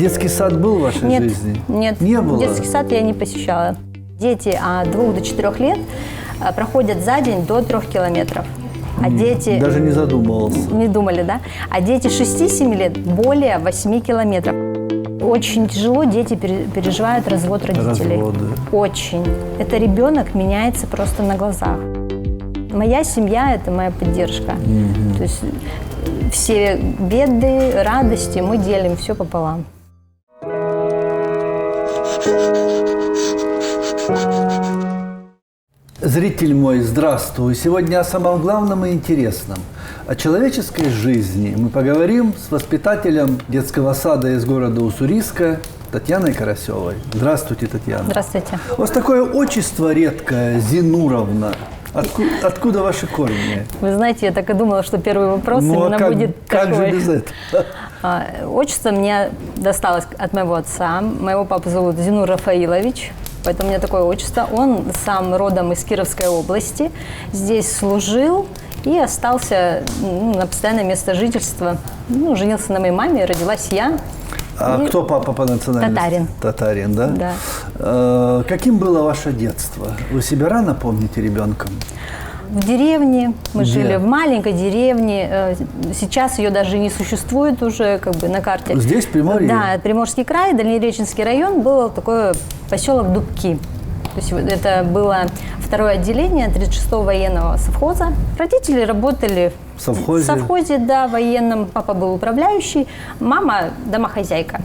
Детский сад был в вашей жизни? Нет, не было. Детский сад я не посещала. Дети от 2 до 4 лет проходят за день до 3 километров. А дети... Даже не задумывался. Не думали, да? А дети 6-7 лет более 8 километров. Очень тяжело дети переживают развод родителей. Разводы. Очень. Это ребенок меняется просто на глазах. Моя семья – это моя поддержка. То есть все беды, радости мы делим все пополам. Зритель мой, здравствуй! Сегодня о самом главном и интересном. О человеческой жизни мы поговорим с воспитателем детского сада из города Уссурийска Татьяной Карасевой. Здравствуйте, Татьяна. Здравствуйте. У вас такое отчество редкое, Зинуровна. Откуда ваши корни? Вы знаете, я так и думала, что первый вопрос именно будет как такой. же без этого? Отчество мне досталось от моего отца. Моего папу зовут Зинур Рафаилович, поэтому у меня такое отчество. Он сам родом из Кировской области, здесь служил и остался на постоянное место жительства. Женился на моей маме, родилась я. А кто папа по национальности? Татарин. Татарин, да? Да. Каким было ваше детство? Вы себя рано помните ребенком? В деревне. Мы Где? жили в маленькой деревне. Сейчас ее даже не существует уже на карте. Здесь, в Приморье? Да, Приморский край, Дальнереченский район, был такой поселок Дубки. То есть это было второе отделение 36-го военного совхоза. Родители работали в совхозе, да, военном. Папа был управляющий, мама домохозяйка.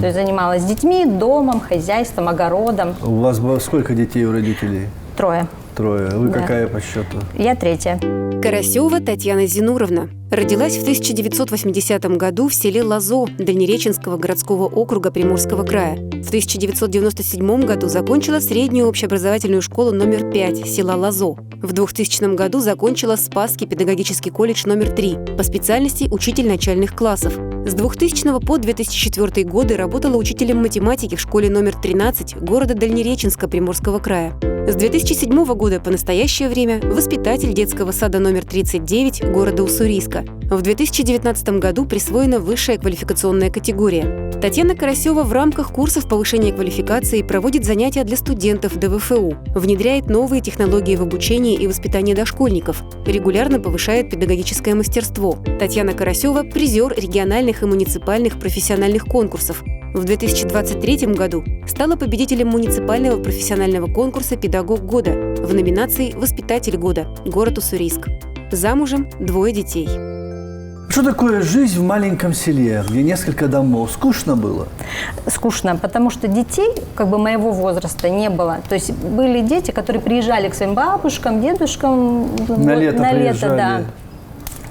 То есть занималась детьми, домом, хозяйством, огородом. У вас было сколько детей у родителей? 3. Вы Да. какая по счету? Я 3. Карасева Татьяна Зинуровна родилась в 1980 году в селе Лозо Дальнереченского городского округа Приморского края. В 1997 году закончила среднюю общеобразовательную школу номер 5 села Лозо. В 2000 году закончила Спасский педагогический колледж номер 3 по специальности учитель начальных классов. С 2000 по 2004 годы работала учителем математики в школе номер 13 города Дальнереченска Приморского края. С 2007 года по настоящее время воспитатель детского сада номер 39 города Уссурийска. В 2019 году присвоена высшая квалификационная категория. Татьяна Карасева в рамках курсов повышения квалификации проводит занятия для студентов ДВФУ, внедряет новые технологии в обучении и воспитании дошкольников, регулярно повышает педагогическое мастерство. Татьяна Карасева – призер региональных и муниципальных профессиональных конкурсов. В 2023 году стала победителем муниципального профессионального конкурса «Педагог года» в номинации «Воспитатель года» город Уссурийск. Замужем, 2 детей. Что такое жизнь в маленьком селе, где несколько домов? Скучно было? Скучно, потому что детей моего возраста не было. То есть были дети, которые приезжали к своим бабушкам, дедушкам на лето, да.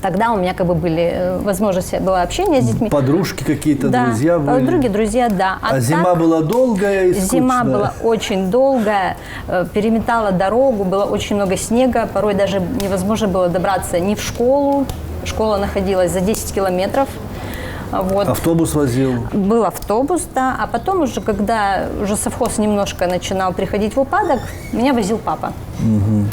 Тогда у меня были возможности, было общение с детьми. Подружки какие-то, да, друзья были? подруги, друзья, да. А зима была долгая и скучная? Зима была очень долгая, переметала дорогу, было очень много снега, порой даже невозможно было добраться ни в школу. Школа находилась за 10 километров. Вот. Автобус возил? Был автобус, да. А потом уже, когда совхоз немножко начинал приходить в упадок, меня возил папа.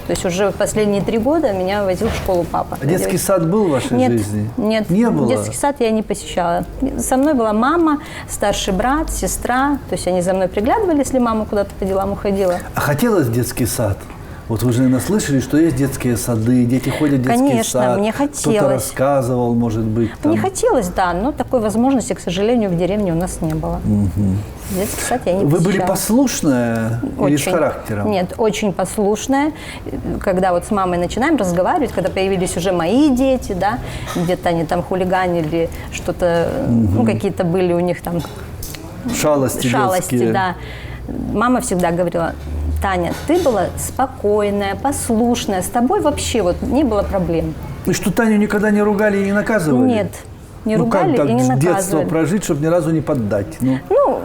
То есть уже в последние 3 года меня возил в школу папа. А детский сад был в вашей жизни? Нет, не было? Детский сад я не посещала. Со мной была мама, старший брат, сестра. То есть они за мной приглядывали, если мама куда-то по делам уходила. А хотелось детский сад? Вот вы же, наверное, слышали, что есть детские сады, дети ходят в детский сад. Конечно, мне хотелось. Кто-то рассказывал, может быть. Там. Мне хотелось, да, но такой возможности, к сожалению, в деревне у нас не было. Детский сад я не посещала. Вы были послушная или с характером? Нет, очень послушная. Когда с мамой начинаем разговаривать, когда появились уже мои дети, да, где-то они там хулиганили, что-то, какие-то были у них там шалости детские. Да. Мама всегда говорила: Таня, ты была спокойная, послушная, с тобой вообще не было проблем. И что Таню никогда не ругали и не наказывали? Нет, не ругали как и не так наказывали. детство прожить, чтобы ни разу не поддать?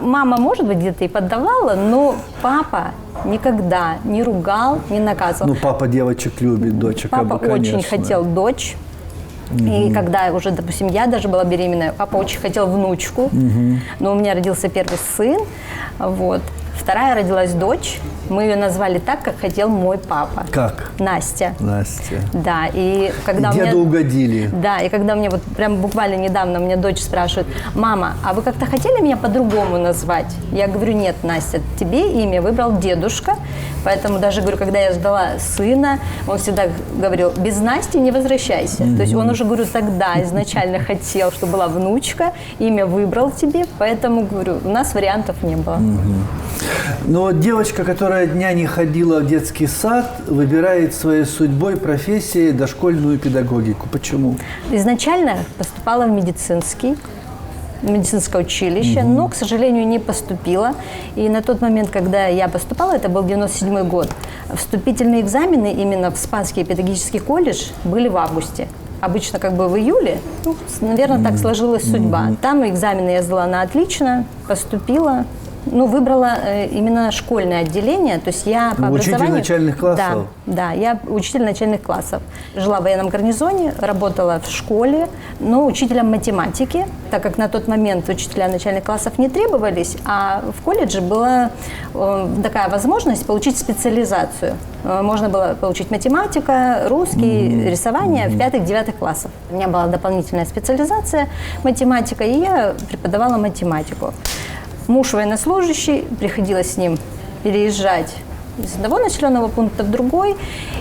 Мама, может быть, где-то и поддавала, но папа никогда не ругал, не наказывал. Папа девочек любит, дочек, папа конечно. очень хотел дочь. И когда уже, допустим, я даже была беременная, папа очень хотел внучку. Но у меня родился первый сын. Вторая родилась дочь. Мы ее назвали так, как хотел мой папа. Как? Настя. Настя. Да, и когда И деду угодили. Да, и когда мне вот прям буквально недавно у меня дочь спрашивает: мама, а вы как-то хотели меня по-другому назвать? Я говорю: нет, Настя, тебе имя выбрал дедушка, поэтому даже, говорю, когда я ждала сына, он всегда говорил: без Насти не возвращайся. То есть он уже, говорю, тогда изначально хотел, чтобы была внучка, имя выбрал тебе, поэтому, говорю, у нас вариантов не было. Но девочка, которая дня не ходила в детский сад, выбирает своей судьбой, профессией дошкольную педагогику. Почему? Изначально поступала в медицинское училище, но, к сожалению, не поступила. И на тот момент, когда я поступала, это был 97 год, вступительные экзамены именно в Спасский педагогический колледж были в августе. Обычно как бы в июле, ну, наверное, так сложилась судьба. Там экзамены я сдала на отлично, поступила. Ну, выбрала именно школьное отделение, то есть я по образованию... Учитель начальных классов? Да, я учитель начальных классов. Жила в военном гарнизоне, работала в школе, но учителем математики, так как на тот момент учителя начальных классов не требовались, а в колледже была такая возможность получить специализацию. Можно было получить математика, русский, рисование в 5-9 классах. У меня была дополнительная специализация математика, и я преподавала математику. Муж военнослужащий, приходилось с ним переезжать из одного населенного пункта в другой.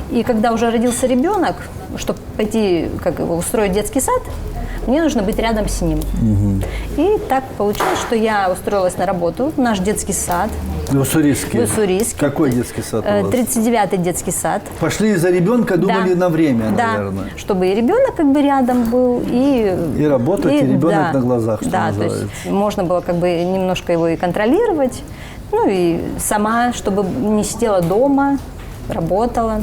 И когда уже родился ребенок, чтобы пойти, как его, устроить детский сад, мне нужно быть рядом с ним. И так получилось, что я устроилась на работу в наш детский сад. В Уссурийске? В Уссурийске. Какой детский сад у вас? 39-й детский сад. Пошли за ребенка, думали на время, наверное. Да, чтобы и ребенок как бы рядом был, и работать, и ребенок на глазах, что называется. То есть можно было как бы немножко его и контролировать, ну и сама, чтобы не сидела дома, работала.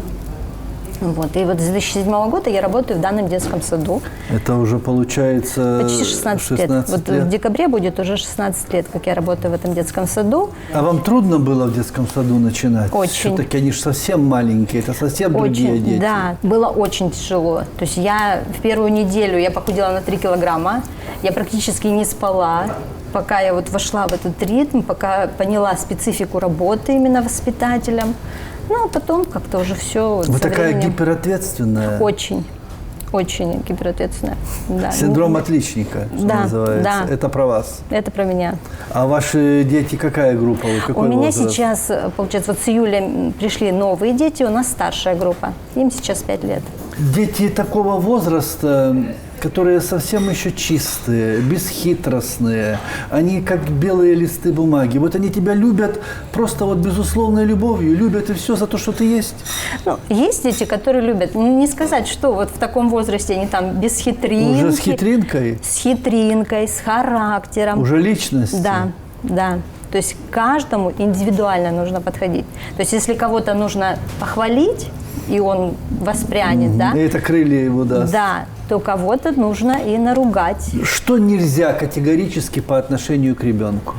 Вот. И вот с 2007 года я работаю в данном детском саду. Это уже получается почти 16 лет. Вот в декабре будет уже 16 лет, как я работаю в этом детском саду. А вам трудно было в детском саду начинать? Очень. Все-таки они же совсем маленькие, это совсем другие дети. Да, было очень тяжело. То есть я в первую неделю я похудела на 3 килограмма, я практически не спала, пока я вот вошла в этот ритм, пока поняла специфику работы именно воспитателем. Ну, а потом как-то уже все. Вы такая гиперответственная. Очень, очень гиперответственная. Да. Синдром отличника, что называется. Да. Это про вас. Это про меня. А ваши дети какая группа? Какой у меня возраст? сейчас, получается, вот с июля пришли новые дети, у нас старшая группа. Им сейчас 5 лет. Дети такого возраста, которые совсем еще чистые, бесхитростные, они как белые листы бумаги. Вот они тебя любят просто вот безусловной любовью, любят и все за то, что ты есть. Ну, есть дети, которые любят. Не сказать, что вот в таком возрасте они там без хитринки. Уже с хитринкой? С хитринкой, с характером. Уже личность? Да, да. То есть каждому индивидуально нужно подходить. То есть если кого-то нужно похвалить, и он воспрянет, да? И это крылья его даст. Да, то кого-то нужно и наругать. Что нельзя категорически по отношению к ребенку?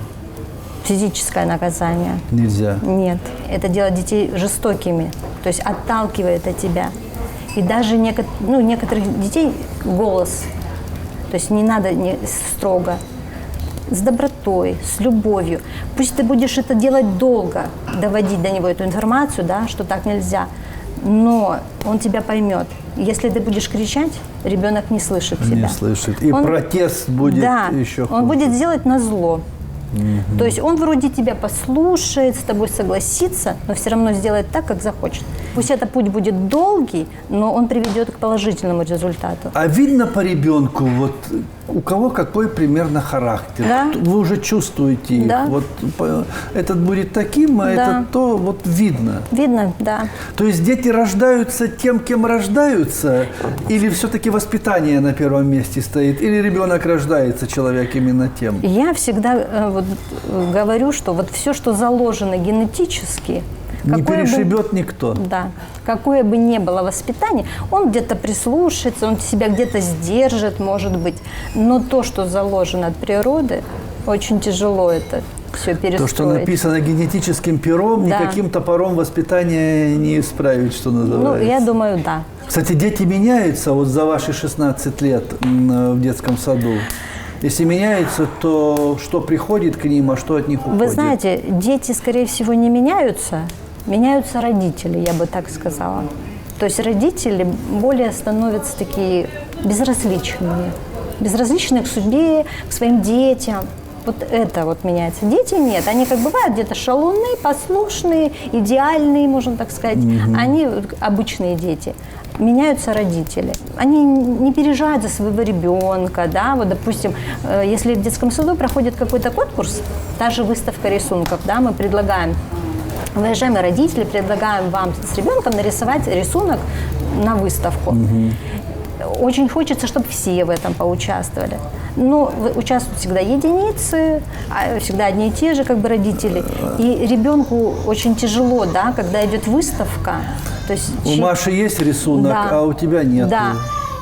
Физическое наказание. Нельзя. Нет. Это делает детей жестокими, то есть отталкивает от тебя. И даже некоторых детей голос. То есть не надо строго. С добротой, с любовью. Пусть ты будешь это делать долго, доводить до него эту информацию, да, что так нельзя. Но он тебя поймет. Если ты будешь кричать, ребенок не слышит тебя. Не слышит. И протест будет еще хуже. Он будет делать назло. То есть он вроде тебя послушает, с тобой согласится, но все равно сделает так, как захочет. Пусть этот путь будет долгий, но он приведет к положительному результату. А видно по ребенку, вот у кого какой примерно характер? Да. Вы уже чувствуете их. Да. Вот этот будет таким, а этот то, вот видно. Видно, да. То есть дети рождаются тем, кем рождаются, или все-таки воспитание на первом месте стоит, или ребенок рождается человек именно тем? Я всегда говорю, что вот все, что заложено генетически, не перешибет никто. Да. Какое бы ни было воспитание, он где-то прислушается, он себя где-то сдержит, может быть. Но то, что заложено от природы, очень тяжело это все перестроить. То, что написано генетическим пером, никаким топором воспитания не исправить, что называется. Ну, я думаю, да. Кстати, дети меняются вот за ваши 16 лет в детском саду. Если меняются, то что приходит к ним, а что от них уходит? Вы знаете, дети, скорее всего, не меняются, меняются родители, я бы так сказала. То есть родители более становятся такие безразличными к судьбе, к своим детям. Вот это вот меняется. Дети нет, они как бывают где-то шалуны, послушные, идеальные, можно так сказать. Они обычные дети. Меняются родители. Они не переживают за своего ребенка, да, вот, допустим, если в детском саду проходит какой-то конкурс, та же выставка рисунков, да, мы предлагаем, уважаемые родители, предлагаем вам с ребенком нарисовать рисунок на выставку. Очень хочется, чтобы все в этом поучаствовали. Но участвуют всегда единицы, всегда одни и те же как бы родители. И ребенку очень тяжело, да, когда идет выставка. То есть, у Маши есть рисунок, да, а у тебя нет. Да.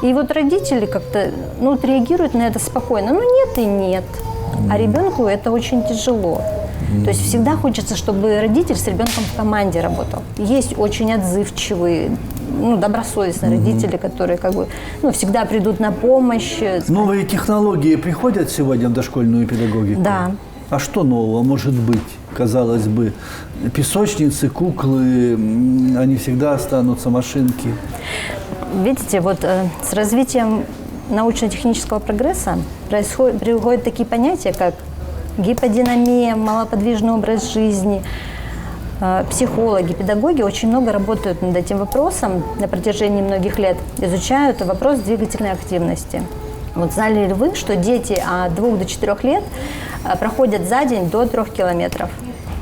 И вот родители как-то реагируют на это спокойно. Ну нет и нет. А ребенку это очень тяжело. То есть всегда хочется, чтобы родитель с ребенком в команде работал. Есть очень отзывчивые, добросовестные родители, которые как бы, всегда придут на помощь. Новые технологии приходят сегодня в дошкольную педагогику? Да. А что нового может быть? Казалось бы, песочницы, куклы, они всегда останутся, машинки. Видите, вот с развитием научно-технического прогресса приходят такие понятия, как гиподинамия, малоподвижный образ жизни. Психологи, педагоги очень много работают над этим вопросом на протяжении многих лет, изучают вопрос двигательной активности. Вот знали ли вы, что дети от 2 до 4 лет проходят за день до 3 километров?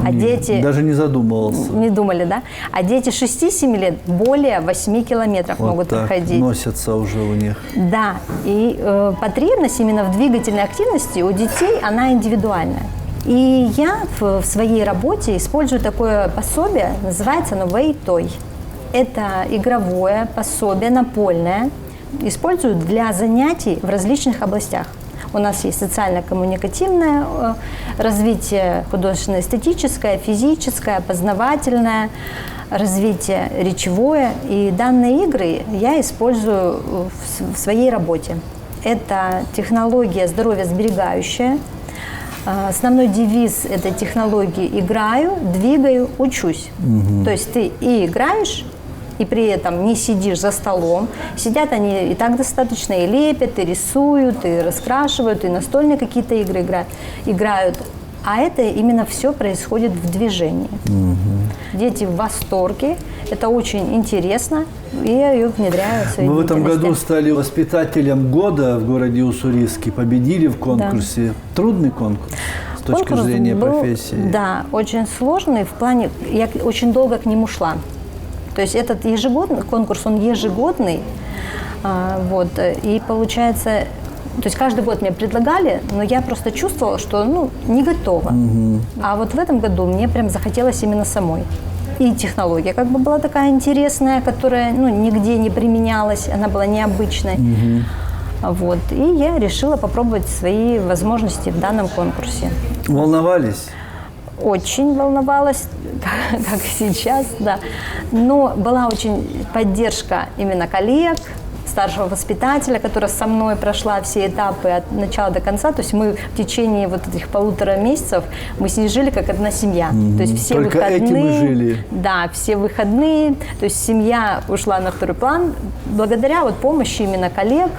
А дети... Даже не задумывался. Не думали, да? А дети 6-7 лет более 8 километров вот могут так проходить. Носятся уже у них. Да, и потребность именно в двигательной активности у детей, она индивидуальная. И я в своей работе использую такое пособие, называется оно Way-Toy. Это игровое пособие, напольное, используют для занятий в различных областях. У нас есть социально-коммуникативное развитие, художественно-эстетическое, физическое, познавательное, развитие речевое. И данные игры я использую в своей работе. Это технология здоровье-сберегающая. Основной девиз этой технологии – играю, двигаю, учусь. То есть ты и играешь, и при этом не сидишь за столом. Сидят они и так достаточно, и лепят, и рисуют, и раскрашивают, и настольные какие-то игры играют. А это именно все происходит в движении. Дети в восторге, это очень интересно, и я ее внедряю в свои Вы в этом году стали воспитателем года в городе Уссурийске, победили в конкурсе. Да. Трудный конкурс с точки зрения профессии? Да, очень сложный в плане, я очень долго к нему шла. То есть этот ежегодный конкурс, он ежегодный, и получается, то есть каждый год мне предлагали, но я просто чувствовала, что, не готова. А вот в этом году мне прям захотелось именно самой. И технология как бы была такая интересная, которая, нигде не применялась, она была необычной. И я решила попробовать свои возможности в данном конкурсе. Волновались? Очень волновалась, как сейчас, да. Но была очень поддержка именно коллег, старшего воспитателя, которая со мной прошла все этапы от начала до конца. То есть мы в течение вот этих 1,5 месяцев мы с ней жили как одна семья. То есть все только выходные. Этим и жили. Да, все выходные. То есть семья ушла на второй план благодаря помощи именно коллег.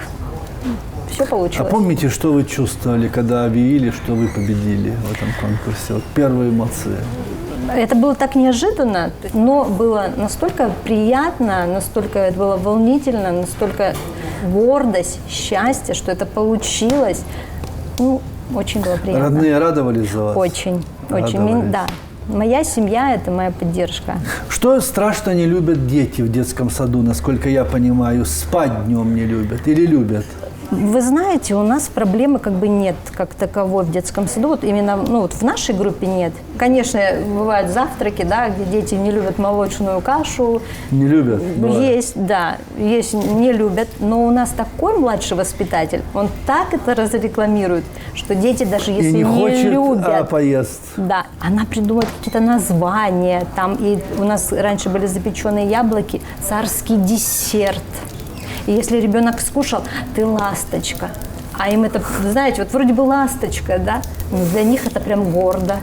Все получилось. А помните, что вы чувствовали, когда объявили, что вы победили в этом конкурсе? Первые эмоции. Это было так неожиданно, но было настолько приятно, настолько это было волнительно, настолько гордость, счастье, что это получилось. Очень было приятно. Родные радовались за вас? Очень. Да. Моя семья – это моя поддержка. Что страшно не любят дети в детском саду, насколько я понимаю? Спать днем не любят или любят? Вы знаете, у нас проблемы как бы нет как таковой в детском саду. Вот именно в нашей группе нет. Конечно, бывают завтраки, да, где дети не любят молочную кашу. Не любят? Есть, да, есть, не любят. Но у нас такой младший воспитатель, он так это разрекламирует, что дети даже если не хочет, любят, а поест. Да, она придумывает какие-то названия. Там и у нас раньше были запеченные яблоки, царский десерт. И если ребенок скушал, ты ласточка. А им это, знаете, вроде бы ласточка, да? Но для них это прям гордо.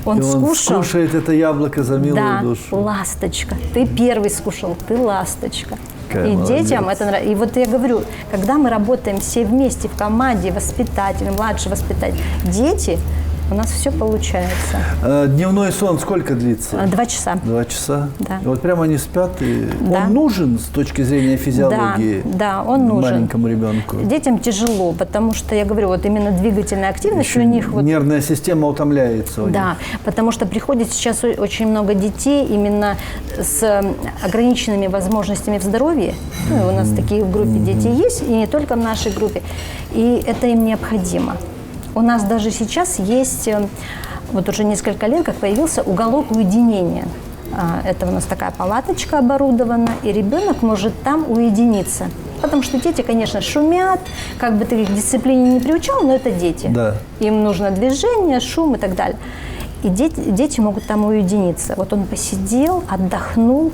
Он И он скушал. скушает это яблоко за милую Да, душу. ласточка. Ты первый скушал, ты ласточка. Какая И молодец. детям это нравится. И вот я говорю, когда мы работаем все вместе в команде, воспитатель, младший воспитатель, дети, у нас все получается. Дневной сон сколько длится? 2 часа. 2 часа? Да. И вот прямо они спят, и Да. он нужен с точки зрения физиологии Да, он нужен. маленькому ребенку? Детям тяжело, потому что, я говорю, вот именно двигательная активность Еще у них вот. нервная система утомляется. у них. Да, потому что приходит сейчас очень много детей именно с ограниченными возможностями в здоровье. Ну, у нас такие в группе дети есть, и не только в нашей группе. И это им необходимо. У нас даже сейчас есть, вот уже несколько лет, как появился уголок уединения. Это у нас такая палаточка оборудована, и ребенок может там уединиться. Потому что дети, конечно, шумят, как бы ты их к дисциплине не приучал, но это дети. Да. Им нужно движение, шум и так далее. И дети могут там уединиться. Вот он посидел, отдохнул.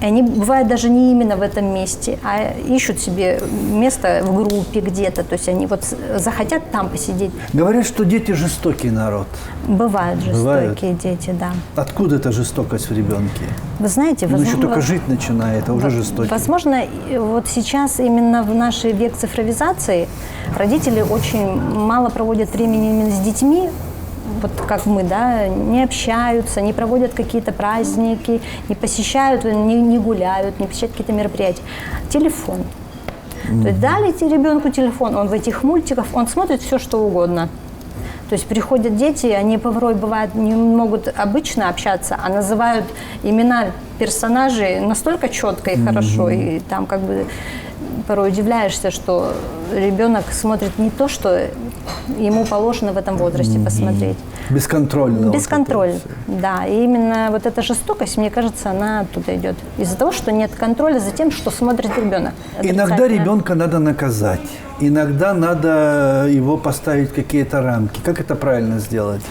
И они бывают даже не именно в этом месте, а ищут себе место в группе где-то. То есть они вот захотят там посидеть. Говорят, что дети жестокий народ. Бывают Бывают? жестокие дети, да. Откуда эта жестокость в ребенке? Вы знаете, Он еще только жить начинает, а уже жестокий. Возможно, вот сейчас именно в наш век цифровизации родители очень мало проводят времени именно с детьми, вот как мы, да, не общаются, не проводят какие-то праздники, не посещают, не гуляют, не посещают какие-то мероприятия. Телефон. То есть дали ребенку телефон, он в этих мультиках, он смотрит все, что угодно. То есть приходят дети, они порой бывают не могут обычно общаться, а называют имена персонажей настолько четко и хорошо, и там как бы порой удивляешься, что ребенок смотрит не то, что ему положено в этом возрасте посмотреть. Бесконтрольно. Бесконтроль, вот это вот да. И именно вот эта жестокость, мне кажется, она оттуда идет. Из-за того, что нет контроля за тем, что смотрит ребенок. всё. Иногда ребенка надо наказать, иногда надо его поставить в какие-то рамки. Как это правильно сделать?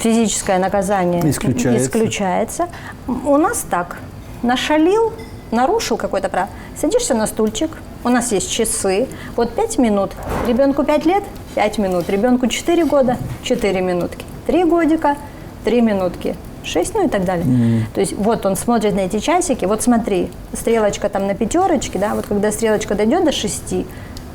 Физическое наказание исключается. У нас так. Нашалил, нарушил какое-то право. Садишься на стульчик, у нас есть часы. Вот 5 минут. Ребенку 5 лет – 5 минут. Ребенку 4 года – 4 минутки. 3 годика – 3 минутки. 6, ну и так далее. То есть вот он смотрит на эти часики. Вот смотри, стрелочка там на 5, да, вот когда стрелочка дойдет до 6,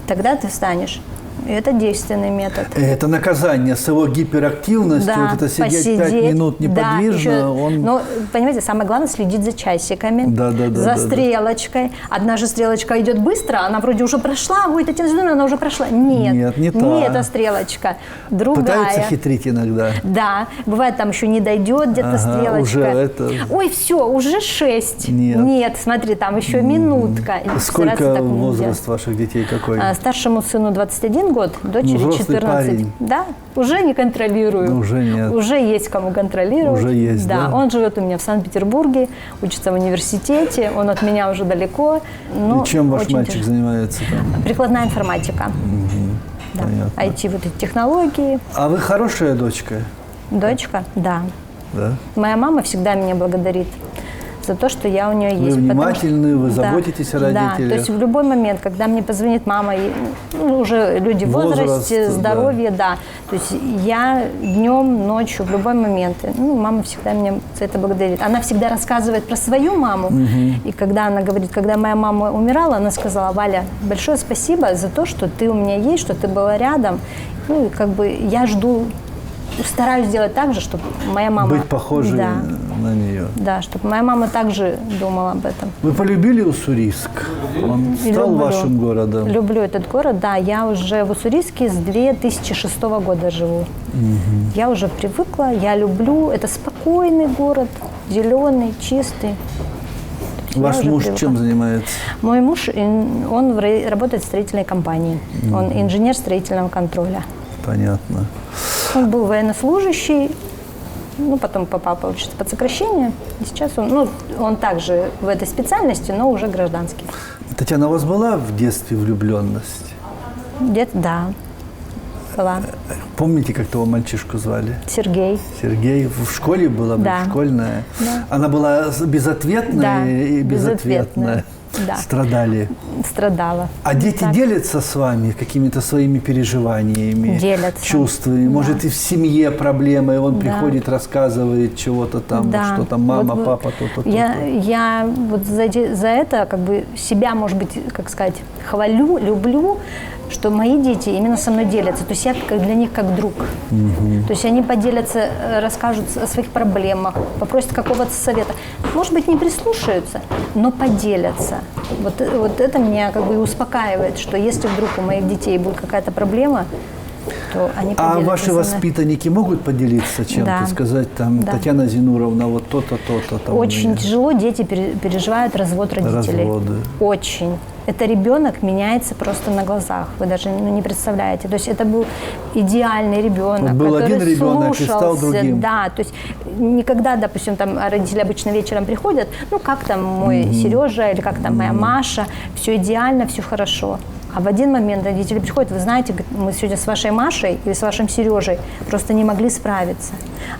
тогда ты встанешь. И это действенный метод. Это наказание с его гиперактивностью, Да, вот это сидеть посидеть, 5 минут неподвижно, да, еще, он... Но, понимаете, самое главное следить за часиками, за стрелочкой. Одна же стрелочка идет быстро, она вроде уже прошла, ой, Татьяна Зиновьевна, она уже прошла. Нет, не эта стрелочка, другая. Пытаются хитрить иногда. Да, бывает, там еще не дойдет где-то стрелочка. Уже это... Ой, все, уже 6. Нет, смотри, там еще минутка. Сколько возраст ваших детей какой? Старшему сыну 21 год, дочери взрослый 14. парень. Да, уже не контролирую. Уже нет. Уже есть кому контролировать. Уже есть, да? Он живет у меня в Санкт-Петербурге, учится в университете, он от меня уже далеко. Но и чем ваш очень мальчик занимается там? Прикладная информатика. Да. Понятно. IT, вот эти технологии. А вы хорошая дочка? Дочка, да. Да? Моя мама всегда меня благодарит за то, что я у нее есть. Вы внимательны, вы заботитесь о родителях. Да, то есть в любой момент, когда мне позвонит мама, уже люди в возрасте, здоровье, да. То есть я днем, ночью, в любой момент, мама всегда меня за это благодарит. Она всегда рассказывает про свою маму. И когда она говорит, когда моя мама умирала, она сказала: Валя, большое спасибо за то, что ты у меня есть, что ты была рядом. Ну, и как бы я жду, стараюсь сделать так же, чтобы моя мама... Быть похожей на нее. Да, чтобы моя мама также думала об этом. Вы полюбили Уссурийск? Он стал вашим городом? Люблю этот город, да. Я уже в Уссурийске с 2006 года живу. Я уже привыкла, я люблю. Это спокойный город, зеленый, чистый. Ваш муж чем занимается? Мой муж, он работает в строительной компании. Он инженер строительного контроля. Понятно. Он был военнослужащий, потом попал, получается, под сокращение. И сейчас он также в этой специальности, но уже гражданский. Татьяна, у вас была в детстве влюбленность? Да, была. Помните, как того мальчишку звали? Сергей. Сергей. В школе была, да. Школьная? Да. Она была безответная и безответная? Да. Страдали. Страдала. А дети Так. делятся с вами какими-то своими переживаниями, Делятся. чувствами? Может, и в семье проблемы, и он Да. приходит, рассказывает чего-то там, Да. что там мама, Вот, папа, то-то, то-то. Я вот за это как бы себя, может быть, как сказать, хвалю, люблю, что мои дети именно со мной делятся. То есть я для них как друг. То есть они поделятся, расскажут о своих проблемах, попросят какого-то совета. Может быть, не прислушаются, но поделятся. Вот это меня как бы и успокаивает, что если вдруг у моих детей будет какая-то проблема, то они А поделятся ваши со мной. воспитанники могут поделиться чем-то, Да. сказать там, Да. Татьяна Зинуровна, вот то-то, то-то там у Очень меня». тяжело дети переживают развод родителей. Разводы. Очень. Это ребенок меняется просто на глазах. Вы даже не представляете. То есть это был идеальный ребенок, Вот был который один ребенок и слушался. стал другим. Да, то есть никогда, допустим, там родители обычно вечером приходят, ну как там мой Сережа или как там моя Маша, все идеально, все хорошо. А в один момент родители приходят, вы знаете, мы сегодня с вашей Машей или с вашим Сережей просто не могли справиться.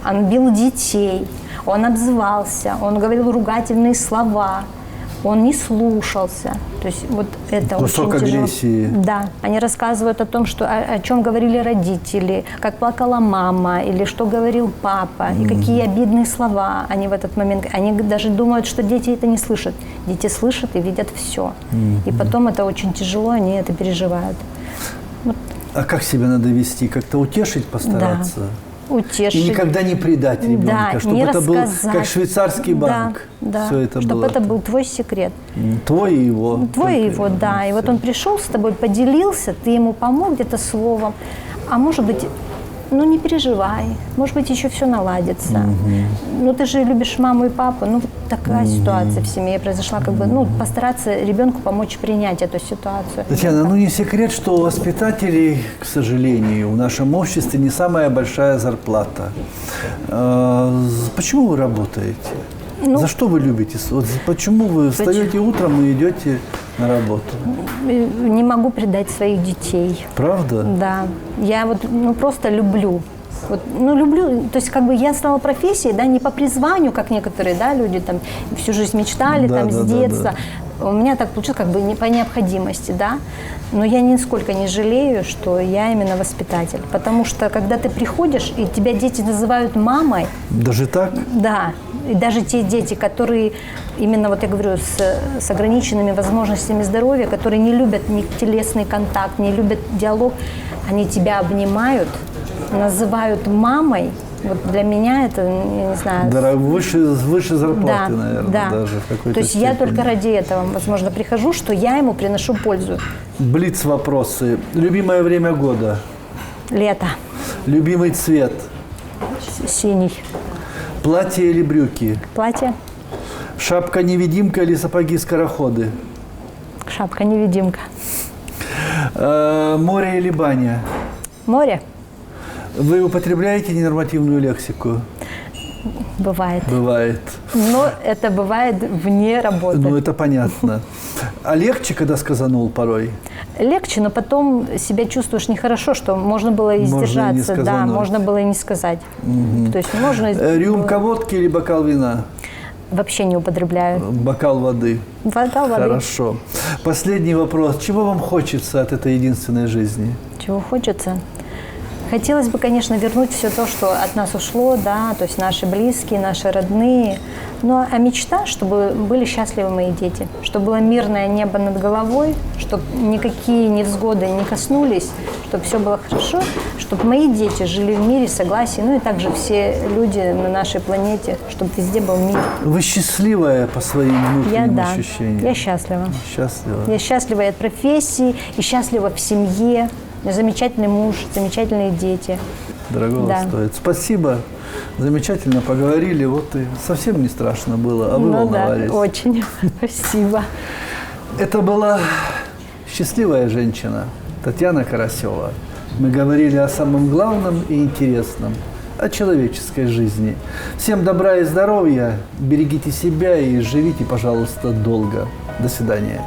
Он бил детей, он обзывался, он говорил ругательные слова, он не слушался. То есть вот это Кусок очень тяжело. агрессии. Да, они рассказывают о том, что, о чем говорили родители, как плакала мама, или что говорил папа, и какие обидные слова они в этот момент. Они даже думают, что дети это не слышат. Дети слышат и видят все. И потом это очень тяжело, они это переживают. А как себя надо вести? Как-то утешить, постараться? Утешить. И никогда не предать ребенка, Да, чтобы не это был рассказать. как швейцарский банк. Да, Все это чтобы было. это был твой секрет. Твой и его. Твой и Только его, да. И вот он пришел с тобой, поделился, ты ему помог где-то словом. А может быть, ну не переживай, может быть, еще все наладится. Ну ты же любишь маму и папу, ну вот такая ситуация в семье произошла, как бы, ну постараться ребенку помочь принять эту ситуацию. Татьяна, ну не секрет, что у воспитателей, к сожалению, в нашем обществе не самая большая зарплата. Почему вы работаете? Ну, За что вы любите? Вот почему вы встаете утром и идете на работу? Не могу предать своих детей. Правда? Да, я вот просто люблю. Вот, ну, люблю, то есть как бы я стала профессией, да, не по призванию, как некоторые, да, люди там всю жизнь мечтали, Да, там, да, с да, детства. У меня так получилось, как бы не по необходимости, да. Но я нисколько не жалею, что я именно воспитатель. Потому что, когда ты приходишь, и тебя дети называют мамой, Даже так? да, и даже те дети, которые именно, вот я говорю, с ограниченными возможностями здоровья, которые не любят ни телесный контакт, не любят диалог, они тебя обнимают, называют мамой. Вот для меня это, я не знаю... Выше зарплаты, наверное, да. даже в какой-то То есть я степени. только ради этого, возможно, прихожу, что я ему приношу пользу. Блиц-вопросы. Любимое время года? Лето, Любимый цвет? синий, Платье или брюки? платье, Шапка-невидимка или сапоги-скороходы? шапка-невидимка, Море или баня? море, Вы употребляете ненормативную лексику? бывает. Бывает. Но это бывает вне работы. Ну, это понятно. А легче, когда сказанул порой? Легче, но потом себя чувствуешь нехорошо, что можно было и Можно и не сдержаться, да, сказануть. можно было и не сказать. То есть можно... Рюмка водки или бокал вина? Вообще не употребляю. Бокал воды. Бокал воды. Хорошо. Последний вопрос. Чего вам хочется от этой единственной жизни? Чего хочется? Хотелось бы, конечно, вернуть все то, что от нас ушло, да, то есть наши близкие, наши родные. Но а мечта, чтобы были счастливы мои дети, чтобы было мирное небо над головой, чтобы никакие невзгоды не коснулись, чтобы все было хорошо, чтобы мои дети жили в мире, согласии, ну и также все люди на нашей планете, чтобы везде был мир. Вы счастливая по своим внутренним ощущениям? Я счастлива. Счастлива. Я счастлива и от профессии, и счастлива в семье. У меня замечательный муж, замечательные дети. Дорогого Да. стоит. Спасибо. Замечательно поговорили. Вот и совсем не страшно было, а вы Ну да, волновались. очень. Спасибо. Это была счастливая женщина Татьяна Карасева. Мы говорили о самом главном и интересном, о человеческой жизни. Всем добра и здоровья, берегите себя и живите, пожалуйста, долго. До свидания.